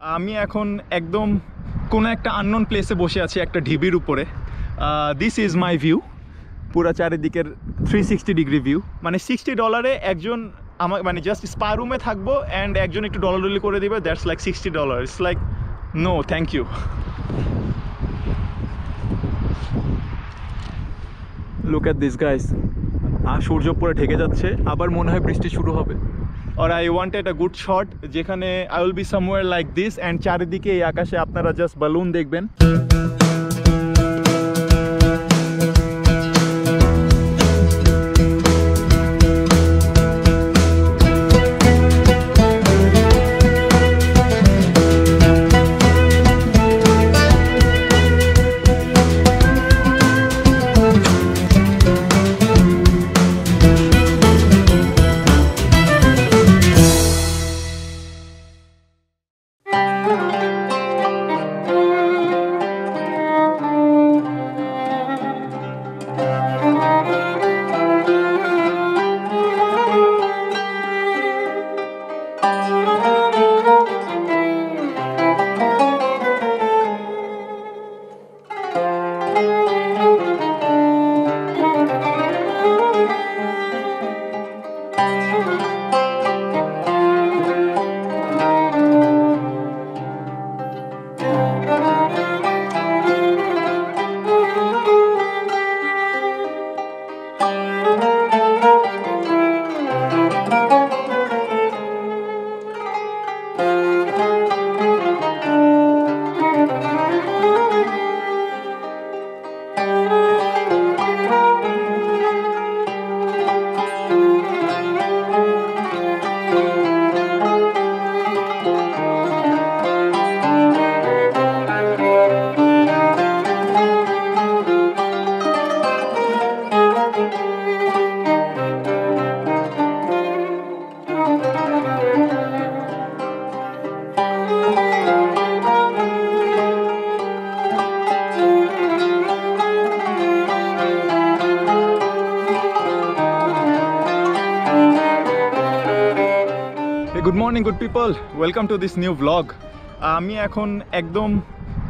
আমি এখন একদম কোনো একটা আননোন প্লেসে বসে আছি একটা ঢিবির উপরে। দিস ইজ মাই ভিউ, পুরো চারিদিকের 360 ডিগ্রি ভিউ। মানে $60 একজন আমার মানে জাস্ট স্পা রুমে থাকবো অ্যান্ড একজন একটু ডলাডলি করে দিবে, that's like $60। It's like no thank you. Look at this guys. সূর্য পুরো ঢেকে যাচ্ছে, আবার মনে হয় বৃষ্টি শুরু হবে। আর I wanted a good shot যেখানে I will be somewhere like this and চারিদিকে এই আকাশে আপনারা জাস্ট বালুন দেখবেন। Good morning good people, welcome to this new blog. আমি এখন একদম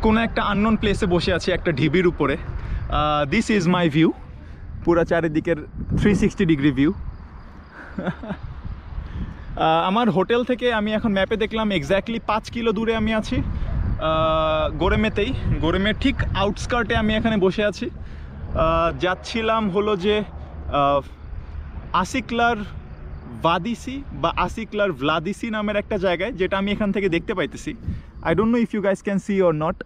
কোনো একটা আননোন প্লেসে বসে আছি একটা ঢিবির উপরে। দিস ইজ মাই ভিউ, পুরো চারিদিকের 360 ডিগ্রি ভিউ। আমার হোটেল থেকে আমি এখন ম্যাপে দেখলাম এক্স্যাক্টলি 5 কিলো দূরে আমি আছি, গোরেমের ঠিক আউটস্কার্টে আমি এখানে বসে আছি। যাচ্ছিলাম হলো যে আসিকলার ভাদিসি বা আসিকলার ভ্লাদিসি নামের একটা জায়গায়, যেটা আমি এখান থেকে দেখতে পাইতেছি। I don't know if you guys can see or not,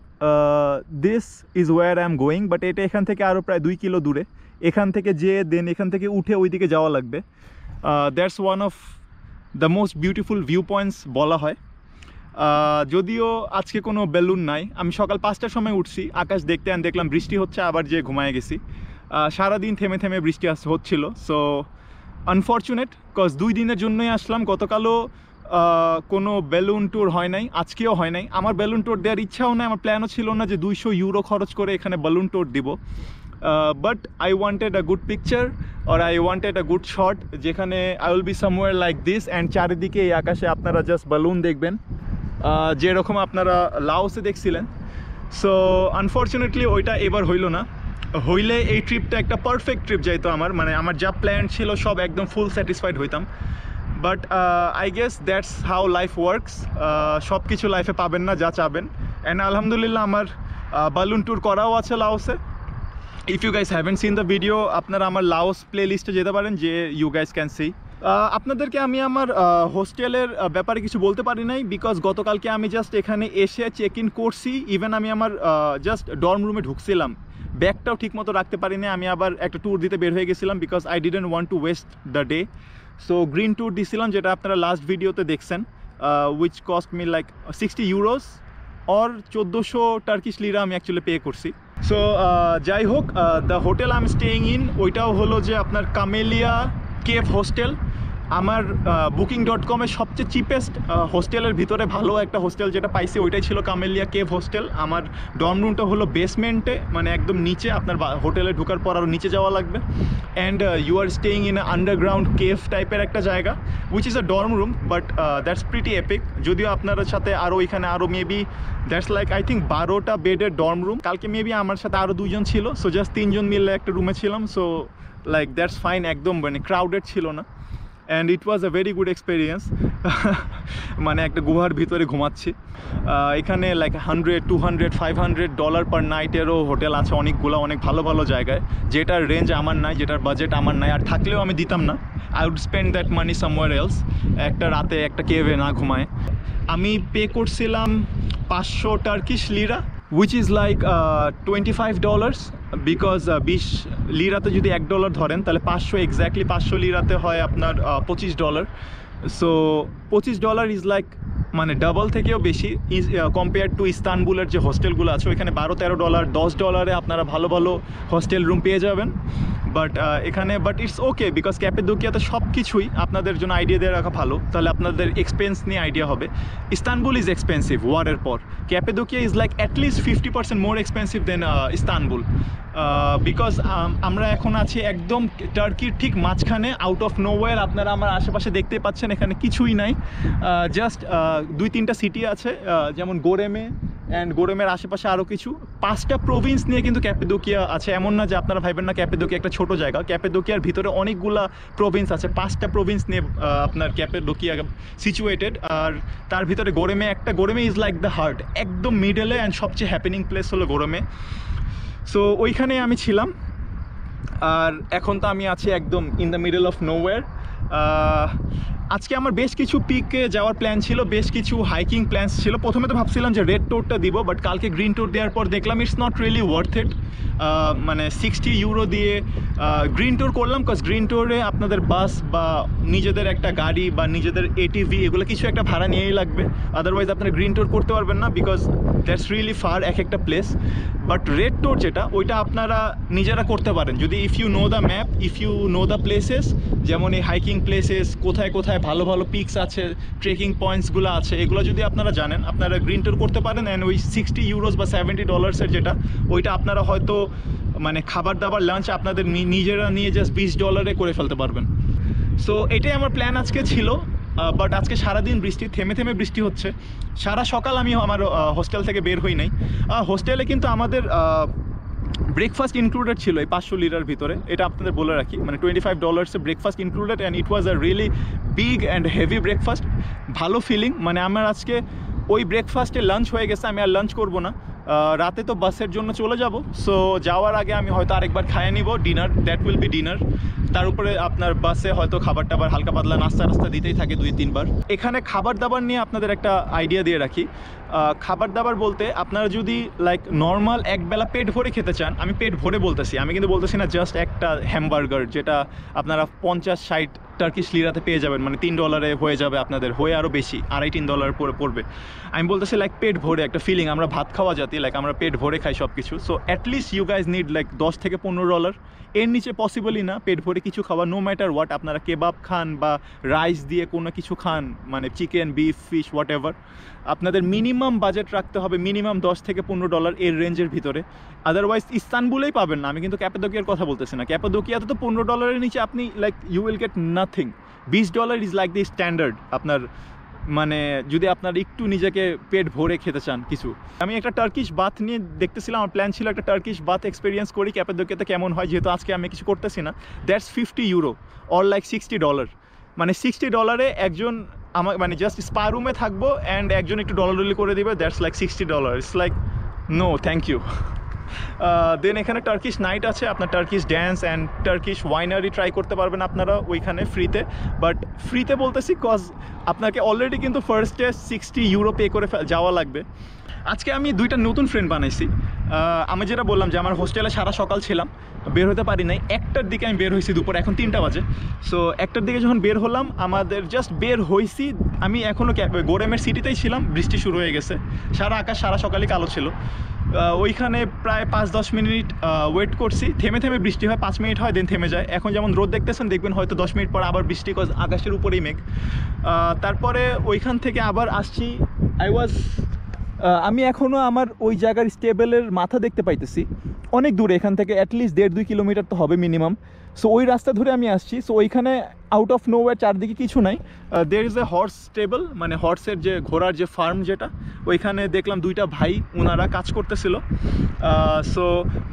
this is where I am going, but এটা এখান থেকে আরও প্রায় 2 কিলো দূরে। এখান থেকে যেয়ে দেন এখান থেকে উঠে ওইদিকে যাওয়া লাগবে। That's one of the most beautiful view points বলা হয়। যদিও আজকে কোনো বেলুন নাই, আমি সকাল 5টার সময় উঠছি আকাশ দেখতে, আর দেখলাম বৃষ্টি হচ্ছে, আবার যেয়ে ঘুমায় গেছি। সারাদিন থেমে থেমে বৃষ্টি হচ্ছিল। সো আনফর্চুনেট, কজ 2 দিনের জন্যই আসলাম। গতকালও কোনো বেলুন ট্যুর হয় নাই, আজকেও হয় নাই। আমার বেলুন ট্যুর দেওয়ার ইচ্ছাও নাই, আমার প্ল্যানও ছিল না যে 200 ইউরো খরচ করে এখানে বেলুন ট্যুর দিব। But I wanted a good picture আর I wanted a good shot যেখানে I will be somewhere like this and চারিদিকে এই আকাশে আপনারা জাস্ট বালুন দেখবেন, যেরকম আপনারা লাওসে দেখছিলেন। সো আনফর্চুনেটলি ওইটা এবার হইল না। হইলে এই ট্রিপটা একটা পারফেক্ট ট্রিপ যাইতো আমার, মানে আমার যা প্ল্যান ছিল সব একদম ফুল স্যাটিসফাইড হইতাম। But I guess that's how life works. সব কিছু লাইফে পাবেন না যা চাবেন। অ্যান্ড আলহামদুলিল্লাহ আমার বালুন ট্যুর করাও আছে লাওসে। If you guys haven't seen the video, আপনারা আমার লাওস প্লে লিস্টে যেতে পারেন, যে ইউ গাইস ক্যান সি। আপনাদেরকে আমি আমার হোস্টেলের ব্যাপারে কিছু বলতে পারি নাই, বিকজ গতকালকে আমি জাস্ট এখানে এসে চেক ইন করছি। ইভেন আমি আমার জাস্ট ডর্ম রুমে ঢুকছিলাম, ব্যাগটাও ঠিক মতো রাখতে পারিনি। আমি আবার একটা ট্যুর দিতে বের হয়ে গেছিলাম, because I didn't want to waste the day. So green tour দিছিলাম, যেটা আপনারা লাস্ট ভিডিওতে দেখছেন, which cost me like 60 euros or 1400 Turkish lira আমি অ্যাকচুয়ালি পে করছি। সো যাই হোক, the hotel I am staying in ওইটাও হলো যে আপনার কামেলিয়া কেভ হোস্টেল। আমার booking.com-এ সবচেয়ে চিপেস্ট হোস্টেলের ভিতরে ভালো একটা হোস্টেল যেটা পাইছি ওইটাই ছিল কামেলিয়া কেভ হোস্টেল। আমার ডর্ম রুমটা হলো বেসমেন্টে, মানে একদম নিচে, আপনার হোটেলে ঢোকার পর আরও নিচে যাওয়া লাগবে। And you are staying in underground cave টাইপের একটা জায়গা, which is a dorm room, but that's pretty epic. যদিও আপনার সাথে আরও এখানে আরও maybe that's like I think 12টা বেডের ডর্ম রুম। কালকে মেবি আমার সাথে আরও 2জন ছিল, সো জাস্ট 3জন মিলে একটা রুমে ছিলাম। সো লাইক দ্যাটস ফাইন, একদম মানে ক্রাউডেড ছিল না। And it was a very good experience. মানে একটা গুহার ভিতরে ঘুমাচ্ছি। এখানে লাইক $100, $200, $500 পার নাইটেরও হোটেল আছে অনেকগুলো, অনেক ভালো ভালো জায়গায়, যেটার রেঞ্জ আমার নাই, যেটার বাজেট আমার নাই, আর থাকলেও আমি দিতাম না। I would spend that money somewhere else, একটা রাতে একটা কেভে না ঘুমায়। আমি পে করছিলাম 500 Turkish lira, which is like $25, because 20 লিরাতে যদি $1 ধরেন তাহলে 500 এক্স্যাক্টলি 500 লিরাতে হয় আপনার $25। সো $25 ইজ লাইক মানে ডাবল থেকেও বেশি ইজ কম্পেয়ার টু ইস্তানবুলের যে হোস্টেলগুলো আছে ওইখানে $12-13, $10 আপনারা ভালো ভালো হোস্টেল রুম পেয়ে যাবেন। বাট এখানে বাট ইটস ওকে, বিকজ ক্যাপাডোকিয়াতে সব কিছুই আপনাদের জন্য আইডিয়া দিয়ে রাখা ভালো, তাহলে আপনাদের এক্সপেন্স নিয়ে আইডিয়া হবে। ইস্তানবুল ইজ এক্সপেন্সিভ ওয়ারের পর, Cappadocia is like at least 50% more expensive than Istanbul, because আমরা এখন আছি একদম টার্কির ঠিক মাঝখানে, আউট অফ নোওয়্যার। আপনারা আমার আশেপাশে দেখতে পাচ্ছেন এখানে কিছুই নাই, জাস্ট 2-3টা সিটি আছে, যেমন গোরেমে, অ্যান্ড গোরেমের আশেপাশে আরও কিছু 5টা প্রভিন্স নিয়ে কিন্তু ক্যাপাডোকিয়া আছে। এমন না যে আপনারা ভাববেন না ক্যাপাডোকিয়া একটা ছোটো জায়গা, ক্যাপাডোকিয়ার ভিতরে অনেকগুলা প্রভিন্স আছে, 5টা প্রভিন্স নিয়ে আপনার ক্যাপাডোকিয়া সিচুয়েটেড। আর তার ভিতরে গোরেমে একটা, গোরেমে ইজ লাইক দ্য হার্ট, একদম মিডলে, অ্যান্ড সবচেয়ে হ্যাপেনিং প্লেস হলো গোরেমে। সো ওইখানে আমি ছিলাম, আর এখন তো আমি আছি একদম in the middle of nowhere. আজকে আমার বেশ কিছু পিকে যাওয়ার প্ল্যান ছিল, বেশ কিছু হাইকিং প্ল্যানস ছিল। প্রথমে তো ভাবছিলাম যে রেড টোরটা দিব, বাট কালকে গ্রিন টোর দেওয়ার পর দেখলাম it's not really worth it. মানে €60 দিয়ে গ্রিন টোর করলাম, কজ গ্রিন টোরে আপনাদের বাস বা নিজেদের একটা গাড়ি বা নিজেদের এটিভি এগুলো কিছু একটা ভাড়া নিয়েই লাগবে, আদারওয়াইজ আপনারা গ্রিন টোর করতে পারবেন না, বিকজ দ্যাটস রিয়েলি ফার এক একটা প্লেস। বাট রেড টোর যেটা, ওইটা আপনারা নিজেরা করতে পারেন যদি if you know the map, if you know the places, যেমন এই হাইকিং প্লেসেস কোথায় কোথায় ভালো ভালো পিকস আছে, ট্রেকিং পয়েন্টসগুলো আছে, এগুলো যদি আপনারা জানেন আপনারা গ্রিন টোর করতে পারেন। অ্যান্ড ওই €60 বা $70 যেটা, ওইটা আপনারা হয়তো মানে খাবার দাবার লাঞ্চ আপনাদের নিজেরা নিয়ে জাস্ট $20 করে ফেলতে পারবেন। সো এটাই আমার প্ল্যান আজকে ছিল। বাট আজকে সারাদিন বৃষ্টি, থেমে থেমে বৃষ্টি হচ্ছে। সারা সকাল আমি আমার হোস্টেল থেকে বের হই নাই। হোস্টেলে কিন্তু আমাদের ব্রেকফাস্ট ইনক্লুডেড ছিল এই 500 লিরার ভিতরে, এটা আপনাদের বলে রাখি, মানে $25 breakfast included, and it was a really big and heavy breakfast, ভালো ফিলিং। মানে আমার আজকে ওই ব্রেকফাস্টে লাঞ্চ হয়ে গেছে, আমি আর লাঞ্চ করবো না, রাতে তো বাসের জন্য চলে যাব। সো যাওয়ার আগে আমি হয়তো আরেকবার খাইয়ে নিব dinner, that will be dinner. তার উপরে আপনার বাসে হয়তো খাবার টাবার হালকা পাতলা নাস্তা দিতেই থাকে 2-3 বার। এখানে খাবার দাবার নিয়ে আপনাদের একটা আইডিয়া দিয়ে রাখি। খাবার দাবার বলতে আপনারা যদি লাইক নর্মাল একবেলা পেট ভরে খেতে চান, আমি পেট ভরে বলতেছি, আমি কিন্তু বলতেছি না জাস্ট একটা হ্যামবার্গার যেটা আপনারা 50-60 টার্কিশ লিরাতে পেয়ে যাবেন, মানে $3 হয়ে যাবে আপনাদের, হয়ে আরও বেশি, $2.5-3 পড়বে। আমি বলতেছি লাইক পেট ভরে একটা ফিলিং, আমরা ভাত খাওয়া জাতি, লাইক আমরা পেট ভরে খাই সব কিছু। So at least you guys need like $10-15, এর নিচে পসিবলই না পেট ভরে কিছু খাওয়া, নো ম্যাটার হোয়াট। আপনারা কেবাব খান বা রাইস দিয়ে কোনো কিছু খান, মানে chicken, beef, fish, what ever, আপনাদের মিনিমাম বাজেট রাখতে হবে, মিনিমাম $10-15 এর রেঞ্জের ভিতরে, আদারওয়াইজ ইস্তানবুলেই পাবেন না। আমি কিন্তু ক্যাপাডোকিয়ার কথা বলতেছি না, ক্যাপাডোকিয়াতে তো $15 নিচে আপনি like you will get nothing. $20 is like the standard আপনার, মানে যদি আপনার একটু নিজেকে পেট ভরে খেতে চান কিছু। আমি একটা টার্কিশ বাথ নিয়ে দেখতেছিলাম, আমার প্ল্যান ছিল একটা টার্কিশ বাথ এক্সপিরিয়েন্স করি ক্যাপাডোকিয়াতে কেমন হয়, যেহেতু আজকে আমি কিছু করতেছি না। দ্যাটস €50 অর লাইক $60, মানে $60 একজন আমার মানে জাস্ট স্পা রুমে থাকবো, অ্যান্ড একজন একটু ডলাডলি করে দিবে, that's like $60। It's like no thank you. Then এখানে টার্কিশ নাইট আছে, আপনার Turkish dance and Turkish winery try করতে পারবেন আপনারা ওইখানে ফ্রিতে। বাট ফ্রিতে বলতেছি কজ আপনাকে অলরেডি কিন্তু ফার্স্টে €60 পে করে যাওয়া লাগবে। আজকে আমি দুইটা নতুন ফ্রেন্ড বানাইছি। আমি যেটা বললাম যে আমার হোস্টেলে সারা সকাল ছিলাম, বের হতে পারি নাই। 1টার দিকে আমি বের হয়েছি, দুপুর এখন 3টা বাজে। সো 1টার দিকে যখন বের হলাম, আমাদের জাস্ট বের হয়েছি, আমি এখনও গোরেমের সিটিতেই ছিলাম, বৃষ্টি শুরু হয়ে গেছে। সারা আকাশ সারা সকালই কালো ছিল। ওইখানে প্রায় 5-10 মিনিট ওয়েট করছি, থেমে থেমে বৃষ্টি হয়, 5 মিনিট হয়, দেন থেমে যায়। এখন যেমন রোদ দেখতেছেন, দেখবেন হয়তো 10 মিনিট পর আবার বৃষ্টি, কজ আকাশের উপরেই মেঘ। তারপরে ওইখান থেকে আবার আসছি। আমি এখনও আমার ওই জায়গার স্টেবলের মাথা দেখতে পাইতেছি, অনেক দূরে, এখান থেকে অ্যাটলিস্ট 1.5-2 কিলোমিটার তো হবে মিনিমাম। সো ওই রাস্তা ধরে আমি আসছি। সো ওইখানে আউট অফ নোওয়্যার চারদিকে কিছু নাই। There is a horse stable, মানে হর্সের যে ঘোড়ার যে ফার্ম, যেটা ওইখানে দেখলাম দুইটা ভাই ওনারা কাজ করতেছিল। সো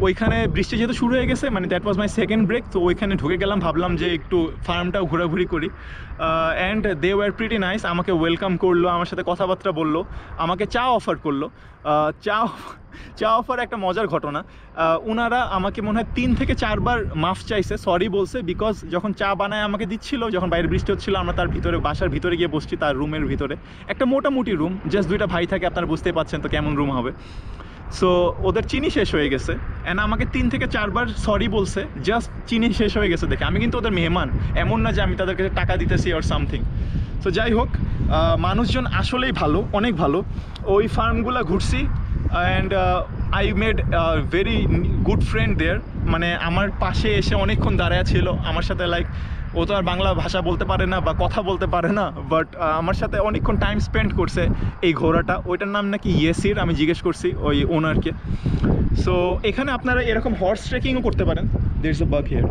ওইখানে বৃষ্টি যেহেতু শুরু হয়ে গেছে, মানে that was my second break, তো ওইখানে ঢুকে গেলাম, ভাবলাম যে একটু ফার্মটাও ঘোরাঘুরি করি। And they were pretty nice, আমাকে ওয়েলকাম করলো, আমার সাথে কথাবার্তা বললো, আমাকে চা অফার করলো। চা অফার একটা মজার ঘটনা। ওনারা আমাকে মনে হয় 3 থেকে 4 বার মাফ চাইছে, সরি বলছে, বিকজ যখন চা বানায় আমাকে দিচ্ছিল, যখন বাইরে বৃষ্টি হচ্ছিল, আমরা তার ভিতরে, বাসার ভিতরে গিয়ে বসছি, তার রুমের ভিতরে, একটা মোটামুটি রুম, জাস্ট দুইটা ভাই থাকে, আপনারা বুঝতেই পাচ্ছেন তো কেমন রুম হবে। সো ওদের চিনি শেষ হয়ে গেছে, অ্যান্ড আমাকে 3 থেকে 4 বার সরি বলছে, জাস্ট চিনি শেষ হয়ে গেছে দেখে। আমি কিন্তু ওদের মেহমান, এমন না যে আমি তাদের কাছে টাকা দিতেছি অর সামথিং। সো যাই হোক, মানুষজন আসলেই ভালো, অনেক ভালো। ওই ফার্মগুলো ঘুরছি, and I made very good friend there. মানে আমার পাশে এসে অনেকক্ষণ দাঁড়ায় ছিল আমার সাথে, লাইক ও তো আর বাংলা ভাষা বলতে পারে না বা কথা বলতে পারে না, বাট আমার সাথে অনেকক্ষণ টাইম স্পেন্ড করছে এই ঘোড়াটা। ওইটার নাম নাকি ইয়েসির, আমি জিজ্ঞেস করছি ওই ওনারকে। সো এখানে আপনারা এরকম হর্স ট্রেকিংও করতে পারেন। There is a bug here.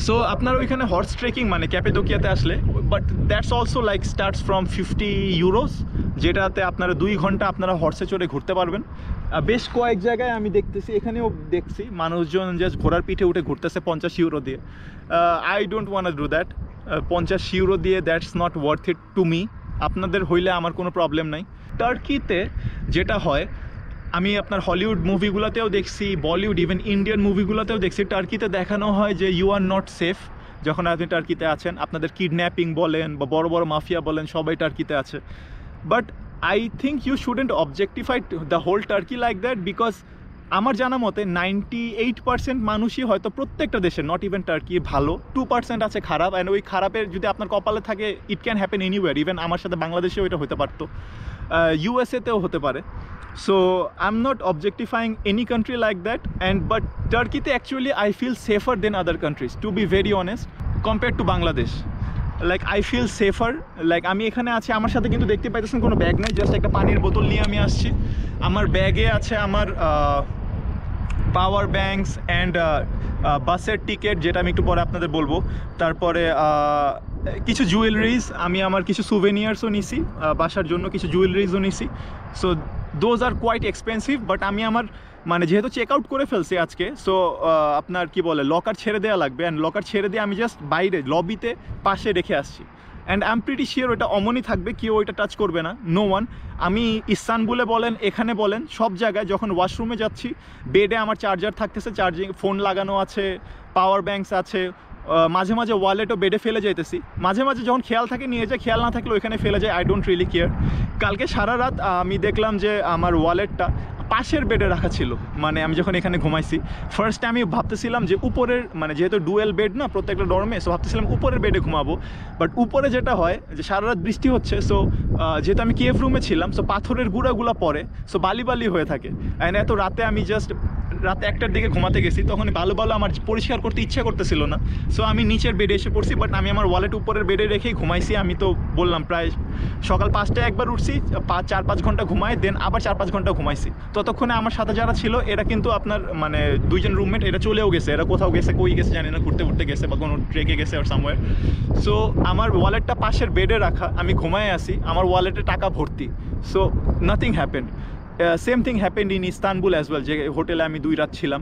So আপনারা ওইখানে হর্স ট্রেকিং, মানে ক্যাপাডোকিয়াতে আসলে, but that's also like starts from 50 euros, যেটাতে আপনারা 2 ঘন্টা আপনারা হর্সে চড়ে ঘুরতে পারবেন। বেশ কয়েক জায়গায় আমি দেখতেছি, এখানেও দেখছি মানুষজন জাস্ট ঘোড়ার পিঠে উঠে ঘুরতেছে 50 ইউরো দিয়ে। I don't want do that. 50 euro দিয়ে that's not worth it to me. আপনাদের হইলে আমার কোনো প্রবলেম নাই। টার্কিতে যেটা হয়, আমি আপনার হলিউড মুভিগুলোতেও দেখছি, বলিউড, ইভেন ইন্ডিয়ান মুভিগুলোতেও দেখছি, টার্কিতে দেখানো হয় যে ইউ আর নট সেফ। যখন আপনি টার্কিতে আছেন, আপনাদের কিডন্যাপিং বলেন বা বড় বড় মাফিয়া বলেন, সবাই টার্কিতে আছে। But I think you shouldn't objectify the whole Turkey like that, because আমার জানা মতে 98% মানুষই হয়তো প্রত্যেকটা দেশে, নট ইভেন টার্কি, ভালো। 2% আছে খারাপ, অ্যান্ড ওই খারাপের যদি আপনার কপালে থাকে, it can happen anywhere. Even আমার সাথে বাংলাদেশেও এটা হতে পারতো, ইউএসএতেও হতে পারে। So I'm not objectifying any country like that, but Turkey actually I feel safer than other countries, to be very honest, compared to Bangladesh. Like I feel safer. Like আমি এখানে আছি, আমার সাথে কিন্তু দেখতে পাইতেছেন কোনো ব্যাগ নাই, জাস্ট একটা পানির বোতল নিয়ে আমি আসছি। আমার ব্যাগে আছে আমার পাওয়ার ব্যাঙ্কস অ্যান্ড বাসের টিকিট, যেটা আমি একটু পরে আপনাদের বলবো। তারপরে কিছু জুয়েলারিজ, আমি আমার কিছু সুভেনিয়ার্সও নিছি, বাসার জন্য কিছু জুয়েলারিজও নিছি। So those are quite expensive, but আমি আমার, মানে যেহেতু চেক আউট করে ফেলছি আজকে, সো আপনার কি বলে, লকার ছেড়ে দেওয়া লাগবে, অ্যান্ড লকার ছেড়ে দিয়ে আমি জাস্ট বাইরে লবিতে পাশে রেখে আসছি। And I am pretty sure ওটা অমনই থাকবে, কেউ ওইটা টাচ করবে না, নো ওয়ান। আমি ইস্তানবুলে বলেন, এখানে বলেন, সব জায়গায় যখন ওয়াশরুমে যাচ্ছি, বেডে আমার চার্জার থাকতেছে, চার্জিং ফোন লাগানো আছে, পাওয়ার ব্যাঙ্কস আছে, মাঝে মাঝে ওয়ালেটও বেডে ফেলে যাইতেছি, মাঝে মাঝে যখন খেয়াল থাকে নিয়ে যায়, খেয়াল না থাকলে ওইখানে ফেলে যায়, আই ডোন্ট রিয়েলি কেয়ার। কালকে সারা রাত আমি দেখলাম যে আমার ওয়ালেটটা পাশের বেডে রাখা ছিল, মানে আমি যখন এখানে ঘুমাইছি, ফার্স্টে আমি ভাবতেছিলাম যে উপরের, মানে যেহেতু ডুয়েল বেড না প্রত্যেকটা ডরমে, সো ভাবতেছিলাম উপরের বেডে ঘুমাবো। বাট উপরে যেটা হয় যে সারা রাত বৃষ্টি হচ্ছে, সো যেহেতু আমি কেভ রুমে ছিলাম, সো পাথরের গুঁড়াগুলো পড়ে, সো বালি বালি হয়ে থাকে। অ্যান্ড এত রাতে আমি জাস্ট রাত 1টার দিকে ঘুমাতে গেছি, তখন বালু বালু আমার পরিষ্কার করতে ইচ্ছা করতেছিল না, সো আমি নিচের বেডে এসে পড়ছি। বাট আমি আমার ওয়ালেট উপরের বেডে রেখেই ঘুমাইছি। আমি তো বললাম প্রায় সকাল 5টায় একবার উঠছি, 4-5 ঘন্টা ঘুমাই, দেন আবার 4-5 ঘন্টা ঘুমাইছি। ততক্ষণে আমার সাথে যারা ছিল এরা কিন্তু আপনার, মানে 2 জন রুমমেট, এরা চলেও গেছে, এরা কোথাও গেছে, কই গেছে জানি না, ঘুরতে ঘুরতে গেছে বা কোনো ট্রেকে গেছে আর সামওয়্যার। সো আমার ওয়ালেটটা পাশের বেডে রাখা, আমি ঘুমায় আসি, আমার ওয়ালেটে টাকা ভর্তি, so nothing happened. Same thing happened in Istanbul as well, যে হোটেলে আমি 2 রাত ছিলাম।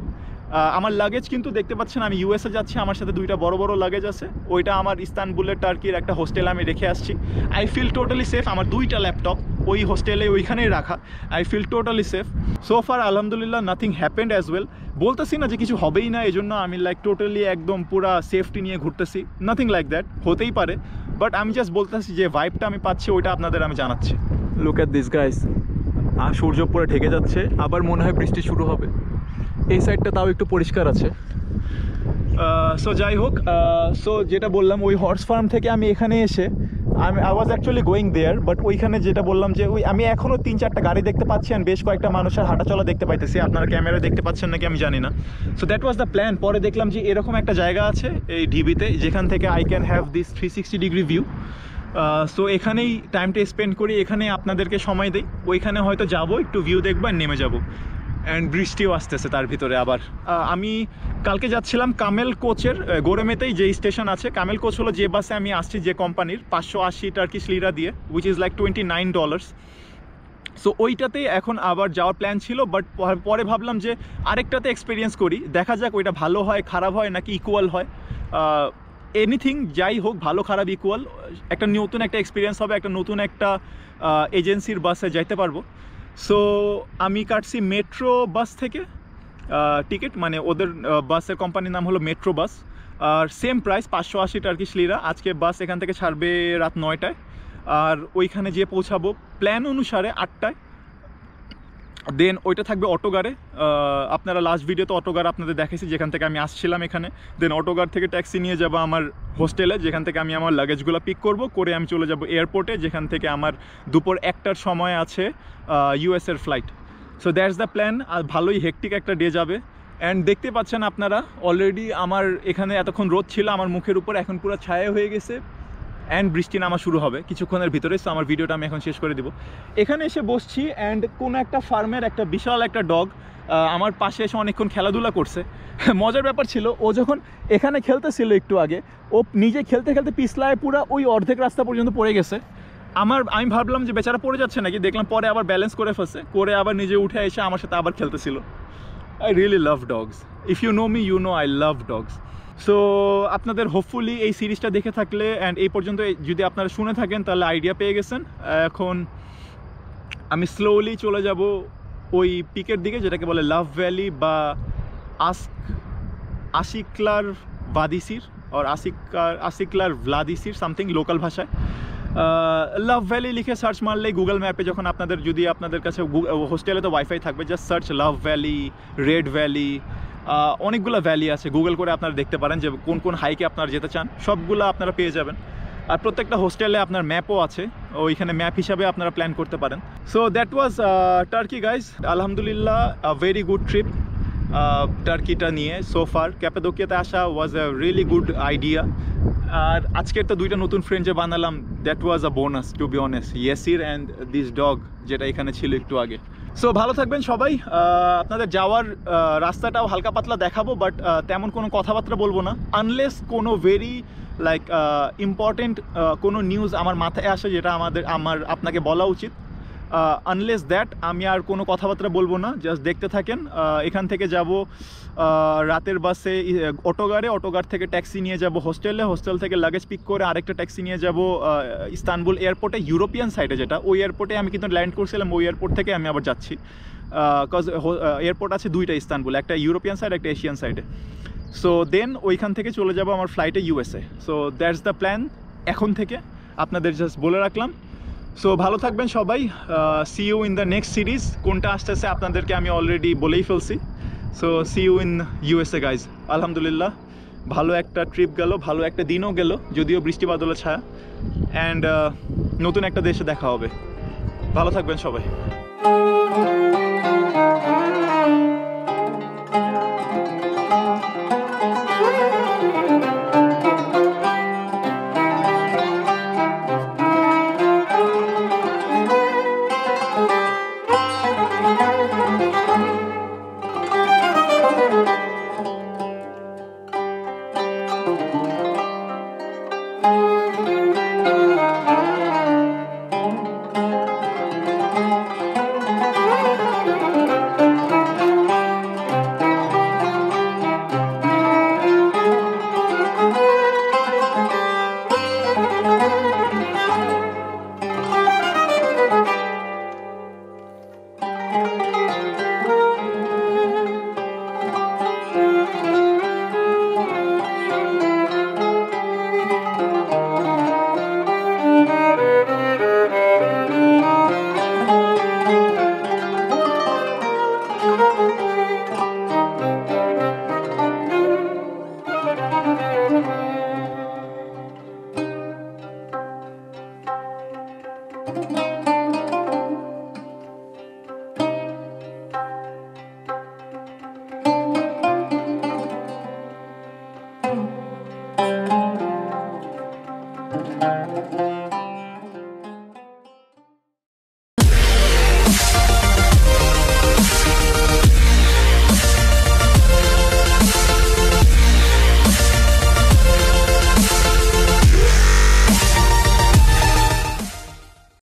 আমার লাগেজ কিন্তু দেখতে পাচ্ছেন, আমি ইউএসএ যাচ্ছি, আমার সাথে 2টা বড় বড় লাগেজ আছে, ওইটা আমার ইস্তানবুলের টার্কির একটা হোস্টেলে আমি রেখে আসছি। I feel totally safe. আমার 2টা ল্যাপটপ ওই হোস্টেলে ওইখানেই রাখা, I feel totally safe so far, আলহামদুলিল্লাহ। Nothing happened as well. বলতেছি না যে কিছু হবেই না, এই জন্য আমি লাইক টোটালি একদম পুরা সেফটি নিয়ে ঘুরতেছি, নাথিং লাইক দ্যাট। হতেই পারে, বাট আমি জাস্ট বলতেছি যে ভাইবটা আমি পাচ্ছি ওইটা আপনাদের আমি জানাচ্ছি। লুক এট দিস গাইস, সূর্য পুরো ঢেকে যাচ্ছে, আবার মনে হয় বৃষ্টি শুরু হবে। এই সাইডটা তাও একটু পরিষ্কার আছে। সো যাই হোক, সো যেটা বললাম ওই হর্স ফার্ম থেকে আমি এখানে এসে I was actually going there, but ওইখানে যেটা বললাম যে ওই আমি এখনও 3-4টা গাড়ি দেখতে পাচ্ছি আর বেশ কয়েকটা মানুষের হাঁটাচলা দেখতে পাইতেছি। আপনারা ক্যামেরা দেখতে পাচ্ছেন নাকি আমি জানি না। So that was the plan. পরে দেখলাম যে এরকম একটা জায়গা আছে এই ঢিবিতে যেখান থেকে I can have this 360 degree view. So এখানেই টাইমটা স্পেন্ড করি, এখানে আপনাদেরকে সময় দিই। ওইখানে হয়তো যাবো, একটু ভিউ দেখবো আর নেমে যাবো। অ্যান্ড বৃষ্টিও আসতেছে তার ভিতরে আবার। আমি কালকে যাচ্ছিলাম কামেল কোচের গোরেমেতেই যে স্টেশন আছে। কামেল কোচ হলো যে বাসে আমি আসছি, যে কোম্পানির 580 টার্কিশ লিরা দিয়ে, উইচ ইজ লাইক $29। সো ওইটাতেই এখন আবার যাওয়ার প্ল্যান ছিল, বাট পরে ভাবলাম যে আরেকটাতে এক্সপিরিয়েন্স করি, দেখা যাক ওইটা ভালো হয় খারাপ হয় নাকি ইকুয়াল হয়। এনিথিং যাই হোক, ভালো খারাপ ইকুয়াল, একটা নতুন একটা এক্সপিরিয়েন্স হবে, একটা নতুন একটা এজেন্সির বাসে যাইতে পারবো। সো আমি কাটছি মেট্রো বাস থেকে টিকিট, মানে ওদের বাসের কোম্পানির নাম হলো মেট্রো বাস, আর সেম প্রাইস 580 টার্কিশ লিরা। আজকে বাস এখান থেকে ছাড়বে রাত 9টায়, আর ওইখানে যেয়ে পৌঁছাবো প্ল্যান অনুসারে 8টায়। দেন ওইটা থাকবে অটোগারে। আপনারা লাস্ট ভিডিওতে অটোগার আপনাদের দেখেছি যেখান থেকে আমি আসছিলাম এখানে। দেন অটোগার থেকে ট্যাক্সি নিয়ে যাবো আমার হোস্টেলে, যেখান থেকে আমি আমার লাগেজগুলো পিক করব, করে আমি চলে যাব এয়ারপোর্টে, যেখান থেকে আমার দুপুর 1টার সময় আছে ইউএসের flight. So that's the plan. আর ভালোই হেকটিক একটা ডে যাবে। অ্যান্ড দেখতে পাচ্ছেন আপনারা অলরেডি আমার এখানে এতক্ষণ রোদ ছিল আমার মুখের উপর, এখন পুরো ছায়া হয়ে গেছে অ্যান্ড বৃষ্টি নামা শুরু হবে কিছুক্ষণের ভিতরে। সো আমার ভিডিওটা আমি এখন শেষ করে দিব। এখানে এসে বসছি অ্যান্ড কোনো একটা ফার্মের একটা বিশাল একটা ডগ আমার পাশে এসে অনেকক্ষণ খেলাধুলা করছে। মজার ব্যাপার ছিল, ও যখন এখানে খেলতেছিল একটু আগে, ও নিজে খেলতে খেলতে পিছলায় পুরো ওই অর্ধেক রাস্তা পর্যন্ত পড়ে গেছে। আমি ভাবলাম যে বেচারা পড়ে যাচ্ছে নাকি, দেখলাম পরে আবার ব্যালেন্স করে ফেলছে, করে আবার নিজে উঠে এসে আমার সাথে আবার খেলতেছিল। I really love dogs. If you know me, you know I love dogs. So আপনাদের হোপফুলি এই সিরিজটা দেখে থাকলে অ্যান্ড এই পর্যন্ত যদি আপনারা শুনে থাকেন তাহলে আইডিয়া পেয়ে গেছেন। এখন আমি স্লোলি চলে যাব ওই পিকের দিকে, যেটাকে বলে লাভ ভ্যালি বা আশিকলার ভাদিসির আর আশিকলার ভ্লাদিসির সামথিং লোকাল ভাষায়। লাভ ভ্যালি লিখে সার্চ মারলেই গুগল ম্যাপে, যখন যদি আপনাদের কাছে হোস্টেলে তো ওয়াইফাই থাকবে, জাস্ট সার্চ লাভ ভ্যালি, রেড ভ্যালি, অনেকগুলো ভ্যালি আছে, গুগল করে আপনারা দেখতে পারেন যে কোন কোন হাইকে আপনারা যেতে চান, সবগুলো আপনারা পেয়ে যাবেন। আর প্রত্যেকটা হোস্টেলে আপনার ম্যাপও আছে, ওইখানে ম্যাপ হিসাবে আপনারা প্ল্যান করতে পারেন। So that was Turkey guys. আলহামদুলিল্লাহ ভেরি গুড ট্রিপ টার্কিটা নিয়ে। সো ফার ক্যাপাদোকিয়াতে আসা was a really good idea. আর আজকের তো 2টা নতুন ফ্রেন্ড যে বানালাম, that was a bonus to be honest. Yasir and this dog, যেটা এখানে ছিল একটু আগে। সো ভালো থাকবেন সবাই। আপনাদের যাওয়ার রাস্তাটাও হালকা পাতলা দেখাবো, বাট তেমন কোনো কথাবার্তা বলবো না, আনলেস কোনো ভেরি লাইক ইম্পর্টেন্ট কোনো নিউজ আমার মাথায় আসে যেটা আপনাকে বলা উচিত। আনলেস দ্যাট আমি আর কোনো কথাবার্তা বলবো না, জাস্ট দেখতে থাকেন। এখান থেকে যাব রাতের বাসে অটোগার থেকে ট্যাক্সি নিয়ে যাব হোস্টেলে, হোস্টেল থেকে লাগেজ পিক করে আরেকটা ট্যাক্সি নিয়ে যাব ইস্তানবুল এয়ারপোর্টে, ইউরোপিয়ান সাইডে যেটা, ওই এয়ারপোর্টে আমি কিন্তু ল্যান্ড করছিলাম, ওই এয়ারপোর্ট থেকে আমি আবার যাচ্ছি। কজ এয়ারপোর্ট আছে 2টা ইস্তানবুল, একটা ইউরোপিয়ান সাইড একটা এশিয়ান সাইডে। সো দেন ওইখান থেকে চলে যাব আমার ফ্লাইটে USA. So that's the plan এখন থেকে, আপনাদের জাস্ট বলে রাখলাম। সো ভালো থাকবেন সবাই। See you in the next series. কোনটা আসতেছে আপনাদেরকে আমি অলরেডি বলেই ফেলছি। So see you in USA guys. আলহামদুলিল্লাহ ভালো একটা ট্রিপ গেল, ভালো একটা দিনও গেল, যদিও বৃষ্টি বাদলের ছায়া। অ্যান্ড নতুন একটা দেশে দেখা হবে। ভালো থাকবেন সবাই।